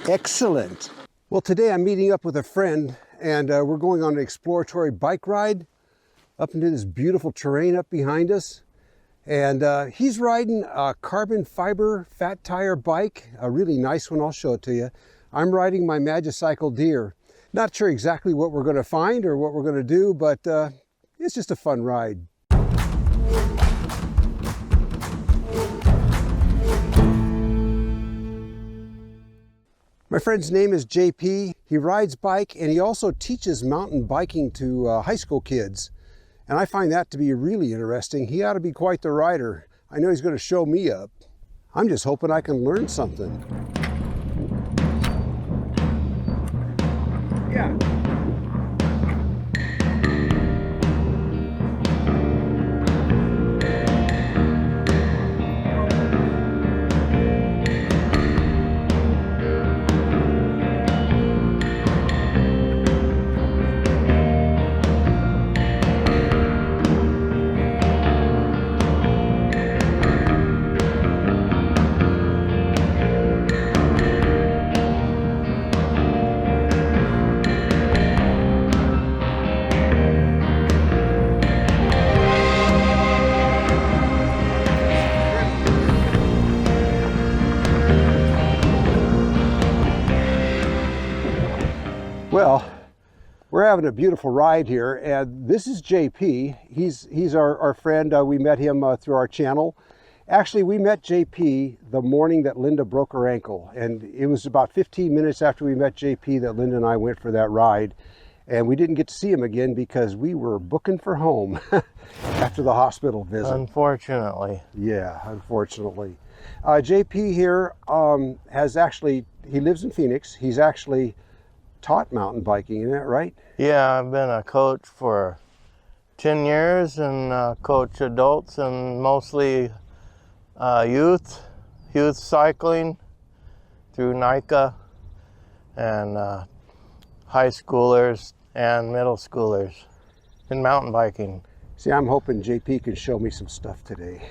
Excellent. Well, today I'm meeting up with a friend and we're going on an exploratory bike ride up into this beautiful terrain up behind us. And he's riding a carbon fiber fat tire bike, a really nice one. I'll show it to you. I'm riding my Magicycle Deer. Not sure exactly what we're going to find or what we're going to do, but it's just a fun ride. My friend's name is JP. He rides bike and he also teaches mountain biking to high school kids. And I find that to be really interesting. He ought to be quite the rider. I know he's going to show me up. I'm just hoping I can learn something. Yeah. Well, we're having a beautiful ride here, and this is JP. He's our friend. We met him through our channel. Actually, we met JP the morning that Linda broke her ankle, and it was about 15 minutes after we met JP that Linda and I went for that ride, and we didn't get to see him again because we were booking for home after the hospital visit. Unfortunately. Yeah, unfortunately. JP here he lives in Phoenix. He's actually taught mountain biking, isn't that right? Yeah, I've been a coach for 10 years and coach adults and mostly youth cycling through NICA and high schoolers and middle schoolers in mountain biking. See, I'm hoping JP can show me some stuff today.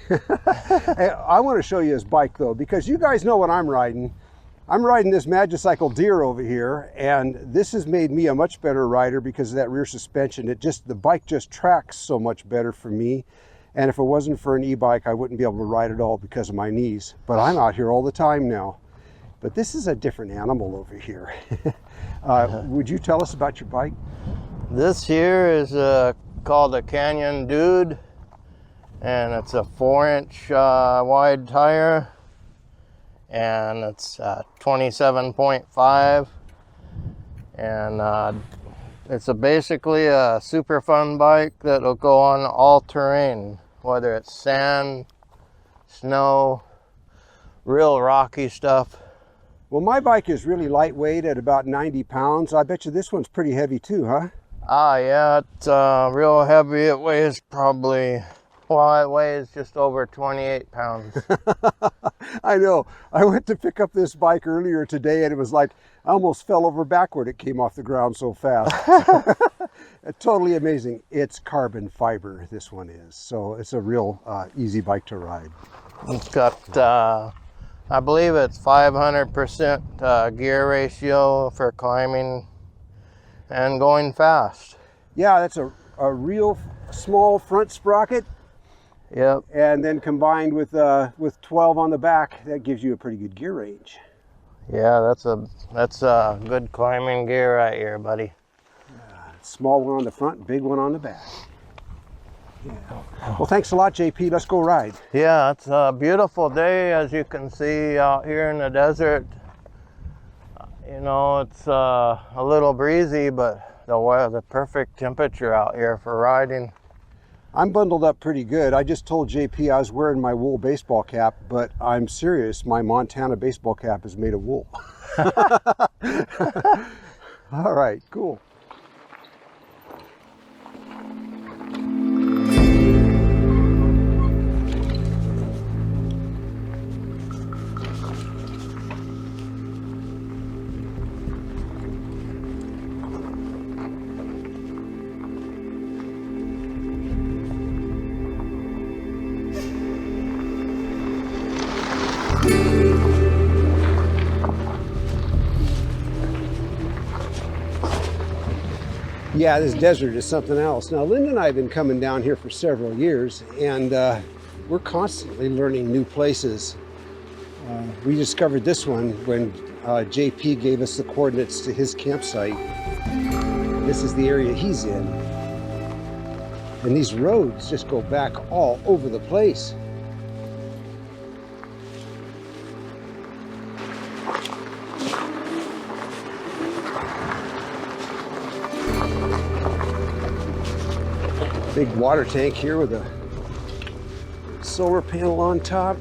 I want to show you his bike though, because you guys know what I'm riding. I'm riding this Magicycle Deer over here, and this has made me a much better rider because of that rear suspension. The bike just tracks so much better for me. And if it wasn't for an e-bike, I wouldn't be able to ride at all because of my knees. But I'm out here all the time now. But this is a different animal over here. Would you tell us about your bike? This here is called a Canyon Dude, and it's a 4-inch wide tire. And it's 27.5, and it's basically a super fun bike that'll go on all terrain, whether it's sand, snow, real rocky stuff. Well, my bike is really lightweight at about 90 pounds. I bet you this one's pretty heavy too, huh? Yeah, it's real heavy. It weighs probably, well, it weighs just over 28 pounds. I know. I went to pick up this bike earlier today and it was like I almost fell over backward. It came off the ground so fast. Totally amazing. It's carbon fiber, this one is. So it's a real easy bike to ride. It's got, I believe it's 500% gear ratio for climbing and going fast. Yeah, that's a real small front sprocket. Yep. And then combined with 12 on the back, that gives you a pretty good gear range. Yeah, that's a good climbing gear right here, buddy. Small one on the front, big one on the back. Yeah. Well, thanks a lot, JP. Let's go ride. Yeah, it's a beautiful day, as you can see out here in the desert. You know, it's a little breezy, but the perfect temperature out here for riding. I'm bundled up pretty good. I just told JP I was wearing my wool baseball cap, but I'm serious. My Montana baseball cap is made of wool. All right, cool. Yeah, this desert is something else. Now, Linda and I have been coming down here for several years, and we're constantly learning new places. We discovered this one when JP gave us the coordinates to his campsite. This is the area he's in. And these roads just go back all over the place. Big water tank here with a solar panel on top.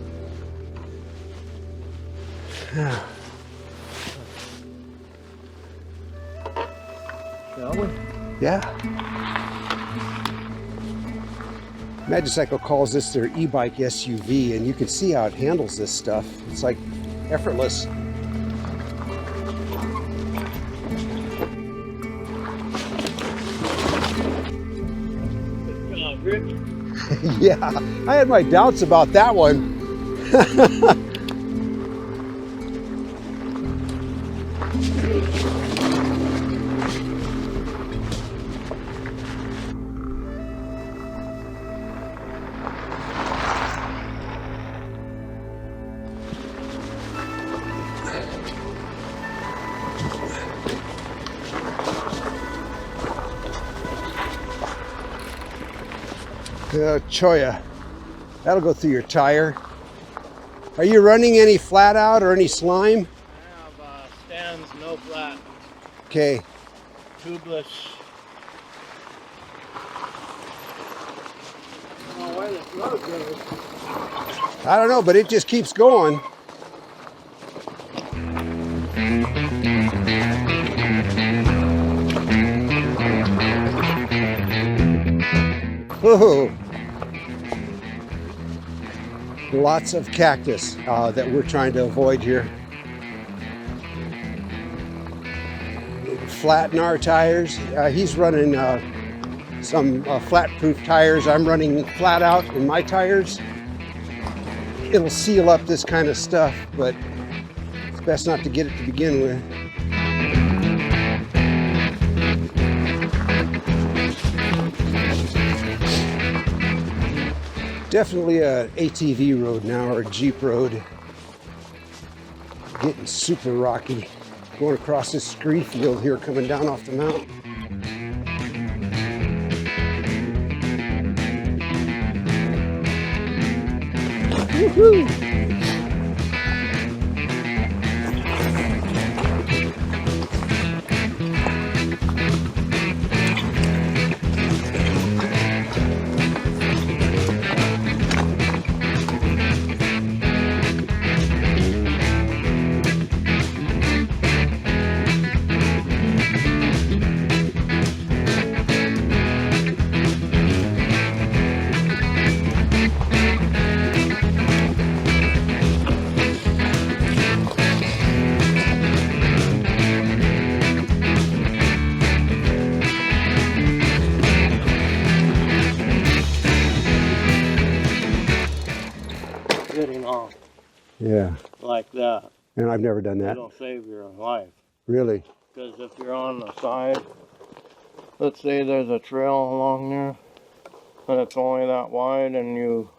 Shall we? Yeah. Magicycle calls this their e-bike SUV, and you can see how it handles this stuff. It's like effortless. Yeah, I had my doubts about that one. Choya, that'll go through your tire. Are you running any flat out or any slime? I have stands, no flat. Okay. Tubeless. Oh, why the flow goes? I don't know, but it just keeps going. Whoa. Lots of cactus that we're trying to avoid here. Flatten our tires. He's running some flat-proof tires. I'm running flat out in my tires. It'll seal up this kind of stuff, but it's best not to get it to begin with. Definitely a ATV road now, or a Jeep road. Getting super rocky. Going across this scree field here, coming down off the mountain. Woohoo! Getting off. Yeah. Like that. And I've never done that. It'll save your life. Really? Because if you're on the side, let's say there's a trail along there, and it's only that wide, and you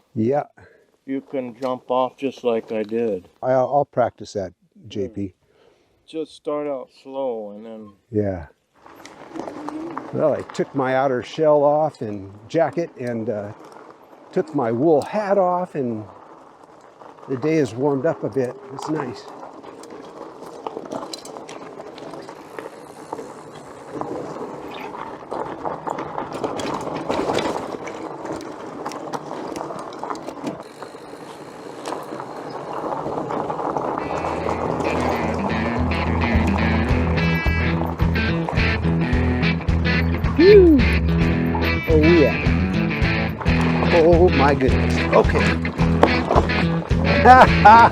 can jump off just like I did. I'll practice that, JP. Just start out slow, and then... Yeah. Well, I took my outer shell off and jacket, and took my wool hat off, and the day has warmed up a bit. It's nice. Woo! Oh yeah. Oh my goodness. Okay. I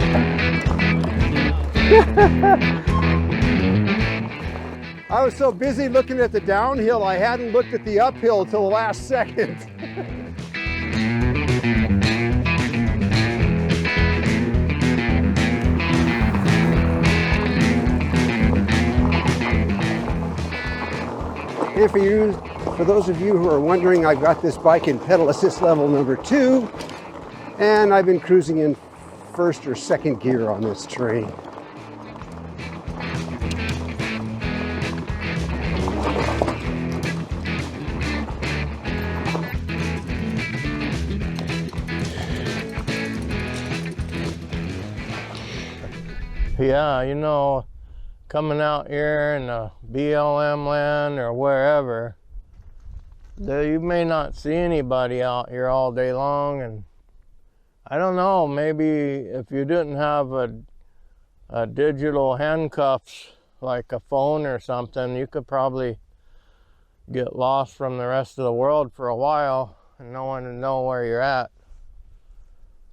was so busy looking at the downhill, I hadn't looked at the uphill till the last second. And for those of you who are wondering, I've got this bike in pedal assist level number 2, and I've been cruising in first or second gear on this terrain. Yeah, you know, coming out here in the BLM land or wherever, you may not see anybody out here all day long, and I don't know, maybe if you didn't have a digital handcuffs like a phone or something, you could probably get lost from the rest of the world for a while and no one would know where you're at.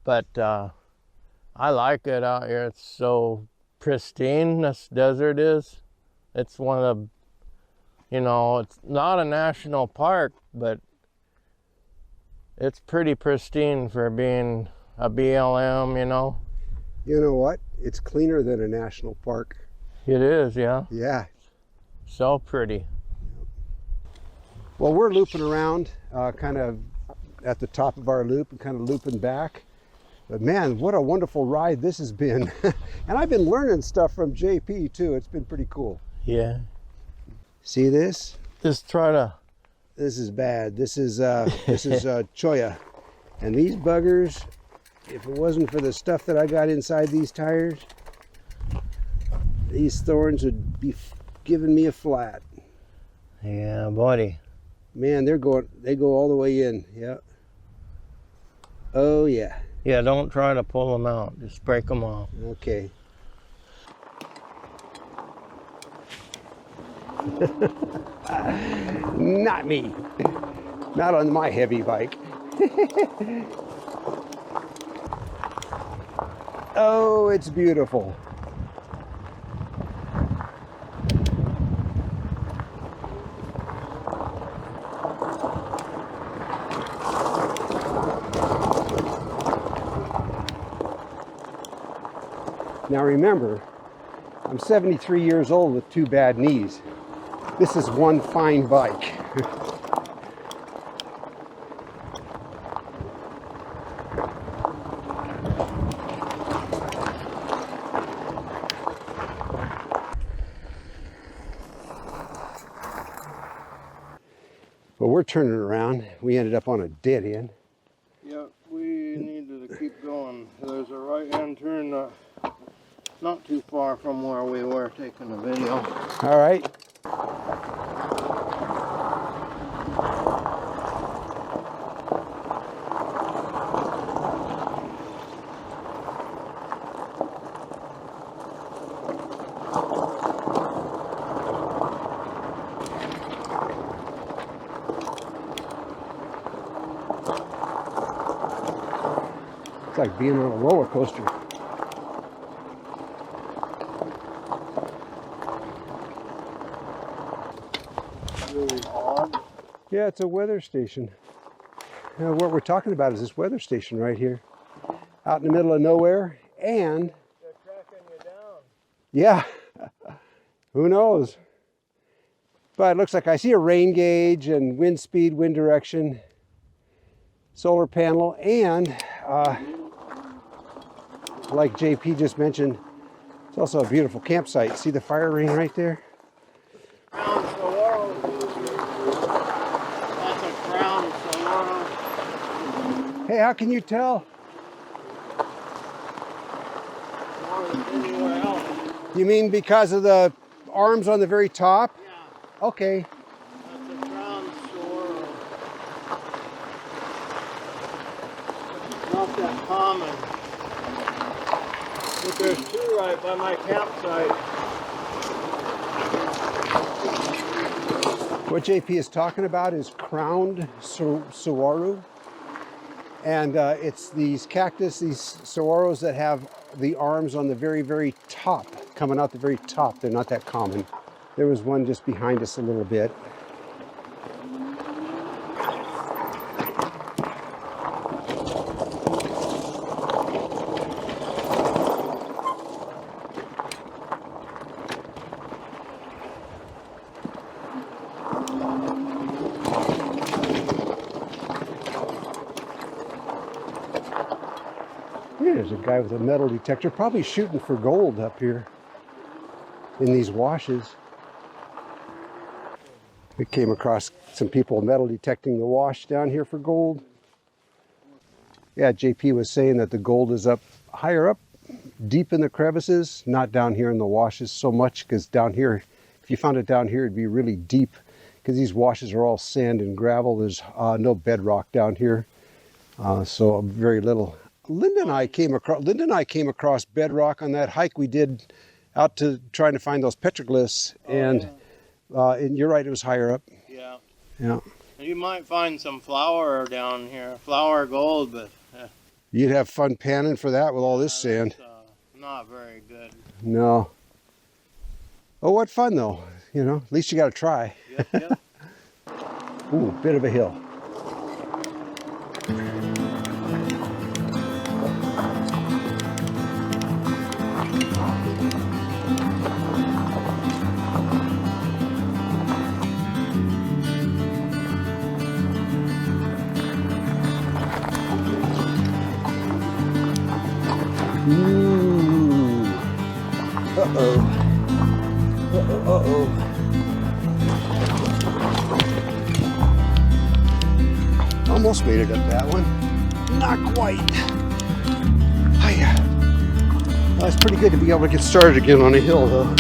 But I like it out here. It's so pristine, this desert is. It's one of the, you know, it's not a national park, but it's pretty pristine for being a BLM, you know. You know what? It's cleaner than a national park. It is, yeah. Yeah. So pretty. Well, we're looping around kind of at the top of our loop and kind of looping back. But man, what a wonderful ride this has been. And I've been learning stuff from JP too. It's been pretty cool. Yeah. See this? Just try to... This is bad. This is choya. And these buggers, if it wasn't for the stuff that I got inside these tires, these thorns would be giving me a flat. Yeah, buddy. Man, they go all the way in. Yeah. Oh yeah. Yeah, don't try to pull them out. Just break them off. Okay. Not me. Not on my heavy bike. Oh, it's beautiful. Now remember, I'm 73 years old with 2 bad knees. This is one fine bike. Well, we're turning around. We ended up on a dead end. Yeah, we needed to keep going. There's a right-hand turn not too far from where we were taking the video. All right. It's like being on a roller coaster. Really odd. Yeah, it's a weather station. What we're talking about is this weather station right here, out in the middle of nowhere, and They're tracking you down. yeah, who knows? But it looks like I see a rain gauge and wind speed, wind direction, solar panel, and like JP just mentioned, it's also a beautiful campsite. See the fire ring right there? Crown saguaro. That's a crown saguaro. Hey, how can you tell? More than anywhere else. You mean because of the arms on the very top? Yeah, Okay. that's a crown saguaro. Not that common. But there's 2 right by my campsite. What JP is talking about is crowned saguaro. And it's these cactus, these saguaros that have the arms on the very, very top, coming out the very top. They're not that common. There was one just behind us a little bit. Guy with a metal detector, probably shooting for gold up here in these washes. We came across some people metal detecting the wash down here for gold. Yeah, JP was saying that the gold is up higher up, deep in the crevices, not down here in the washes so much, because down here, if you found it down here, it'd be really deep, because these washes are all sand and gravel. There's no bedrock down here, so very little. Linda and I came across bedrock on that hike we did out to trying to find those petroglyphs, and you're right, it was higher up. Yeah. Yeah. You might find some flour down here, flour gold, but you'd have fun panning for that with all this sand. Not very good. No. Oh, what fun though. You know, at least you got to try. Yep, yep. Ooh, bit of a hill. Ooh. Uh-oh. Uh-oh, uh-oh. Almost made it up that one. Not quite. Hiya. Well, it's pretty good to be able to get started again on a hill, though.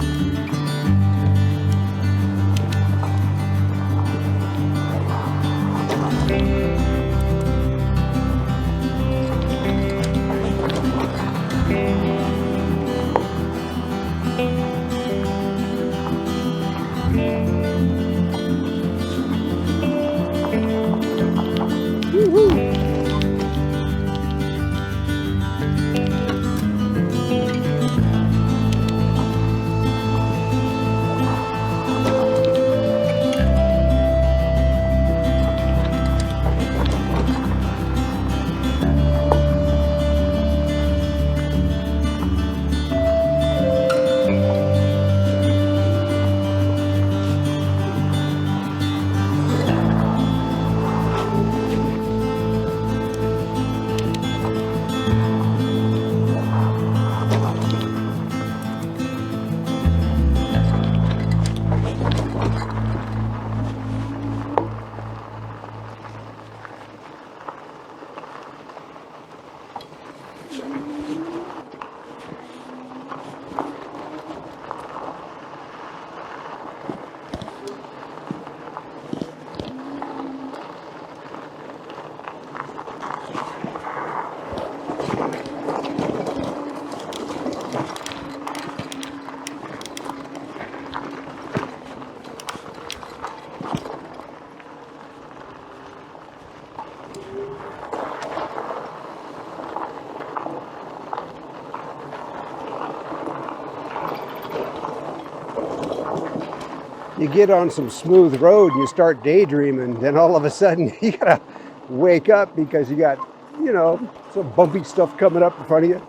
You get on some smooth road and you start daydreaming, then all of a sudden you gotta wake up because you got, you know, some bumpy stuff coming up in front of you.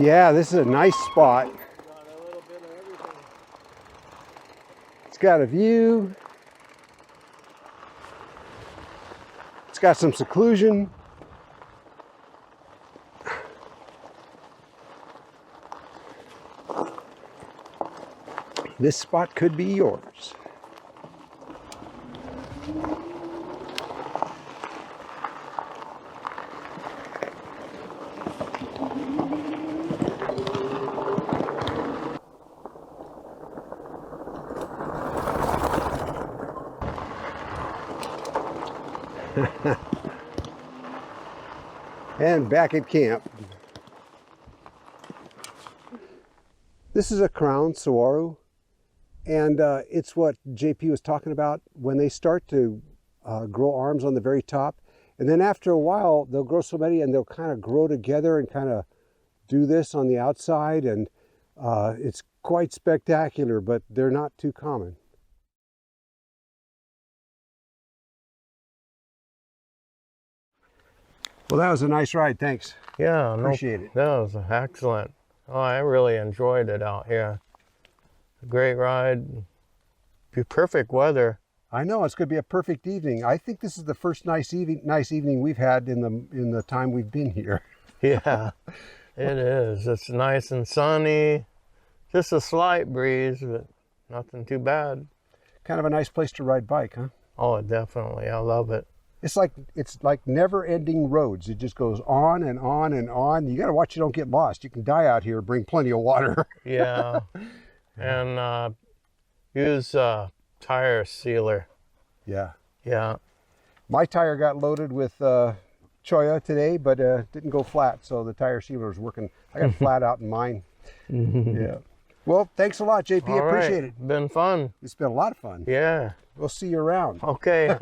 Yeah, this is a nice spot. It's got a view. It's got some seclusion. This spot could be yours. And back at camp. This is a crown saguaro, and it's what JP was talking about when they start to grow arms on the very top, and then after a while they'll grow so many and they'll kind of grow together and kind of do this on the outside, and it's quite spectacular, but they're not too common. Well, that was a nice ride. Thanks. Yeah, Appreciate it. That was excellent. Oh, I really enjoyed it out here. Great ride. Be perfect weather. I know it's going to be a perfect evening. I think this is the first nice evening we've had in the time we've been here. Yeah, it is. It's nice and sunny. Just a slight breeze, but nothing too bad. Kind of a nice place to ride bike, huh? Oh, definitely. I love it. It's like never-ending roads. It just goes on and on and on. You got to watch you don't get lost. You can die out here. Bring plenty of water. Yeah, and use tire sealer. Yeah. Yeah. My tire got loaded with choya today, but didn't go flat, so the tire sealer is working. I got flat out in mine. Yeah. Well, thanks a lot, JP. All Appreciate right. it. Been fun. It's been a lot of fun. Yeah. We'll see you around. Okay.